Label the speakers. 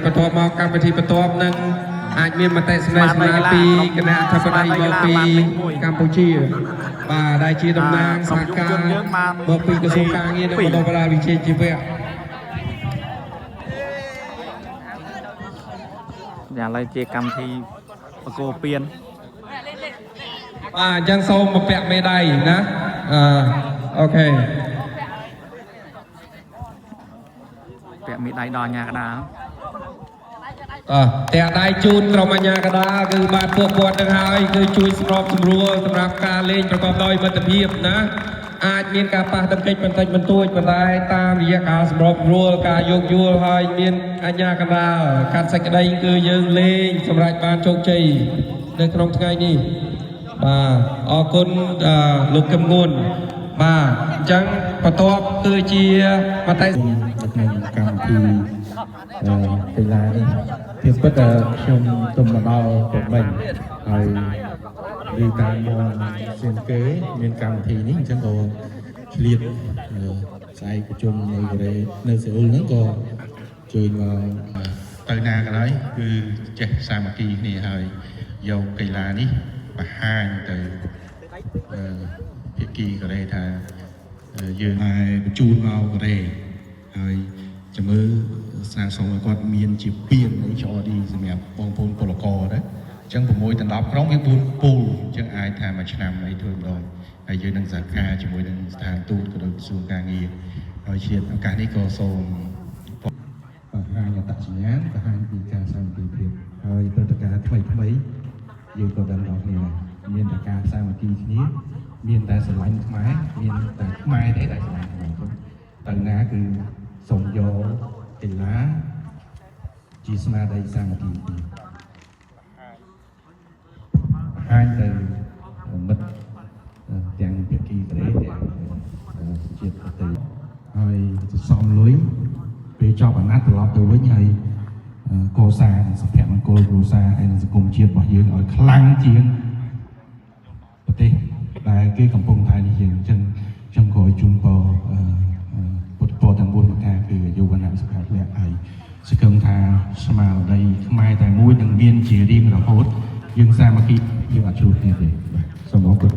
Speaker 1: បន្ទាប់មកកម្មវិធីបន្ទាប់នឹងអាចមានមតិស្នេហ៍ស្នាពីគណៈអធិបតីមកពីកម្ពុជាបាទដែលជាតំណាងសហការមកពីក្រសួងការងារនិងបណ្ដុះបណ្ដាលវិជ្ជាជីវៈ
Speaker 2: យ៉ាងឡើយជាកម្មវិធីបកគោពៀន
Speaker 1: បាទអញ្ចឹងសូមមកពាក់មេដាយណាអូខេ
Speaker 2: ពាក់មេដាយដល់អាញាកដាល
Speaker 1: តែដៃជូនក្រុមអាញាកដាលគឺបាទពួកគាត់នឹងហើយគឺជួយសម្របសម្រួលសម្រាប់ការលេងប្រកបដោយមិត្តភាពណាអាចមានការប៉ះទង្គិចបន្តិចបន្តួចប៉ុន្តែតាមរយៈការសម្របសម្រួលការយោគយល់ហើយមានអាញាកដាលកាត់សេចក្តីគឺយើងលេងសម្រាប់បានជោគជ័យនៅក្នុងថ្ងៃនេះបាទអរគុណលោកកឹមងួនបាទអញ្ចឹងបន្ទាប់គឺជាមតិ
Speaker 3: ក្នុងកម្មវិធីកីឡានេះពីពិតខ្ញុំទុំមកដល់ប្រមិញហើយឬតាមមកសៀនគេមានកម្មវិធីនេះអញ្ចឹងក៏ឆ្លៀតស្អែកប្រជុំនៅកូរ៉េនៅសេអ៊ុលហ្នឹងក៏ជួយមក
Speaker 4: ទៅណាក៏ដោយគឺចេះសាមគ្គីគ្នាហើយយកកីឡានេះបង្ហាញទៅភាគីកូរ៉េថាយើងអាចបញ្ជូនមកកូរ៉េហើយចាំមើលស្នើសុំឲ្យគាត់មានជាពៀននៃ HRD សម្រាប់បងប្អូនពលករណាអញ្ចឹង6ដល់10ក្រុមវា4ពូលអញ្ចឹងអាចថាមួយឆ្នាំអីធ្វើម្ដងហើយយើងនឹងសហការជាមួយនឹងស្ថានទូតក៏ដូចក្រសួងការងារហើយជាឱកាសនេះក៏សូម
Speaker 3: បង្ហាញអត្តសញ្ញាណបង្ហាញពីការសាមគ្គីភាពហើយព្រឹត្តិការណ៍ថ្មីយើងក៏ដឹងដល់គ្នាមានតែការសាមគ្គីគ្នាមានតែស្រឡាញ់ខ្មែរមានតែខ្មែរទេដែលស្រឡាញ់ខ្មែរទៅណាគឺសូមយកកីឡាជាស្នាដៃសាមគ្គីភាពបង្ហាញទៅមិត្តទាំងភាគីកូរ៉េទាំងជាតិប្រទេសហើយសំលុយពេលចប់អាណត្តិត្រឡប់ទៅវិញហើយកសាងសុភមង្គលគ្រួសារហើយនឹងសង្គមជាតិរបស់យើងឲ្យខ្លាំងជាងប្រទេសដែលគេកំពុងតែនេះយើងអញ្ចឹងក៏ឲ្យជូនពរពុទ្ធពរទាំង4ប្រការគឺអាយុវណ្ណៈសុខៈពលៈហើយសង្ឃឹមថាស្មារតីខ្មែរតែមួយនឹងមានជារៀងរហូតយើងសាមគ្គីយើងអត់ជ្រុះគ្នាទេបាទសូមអរគុណ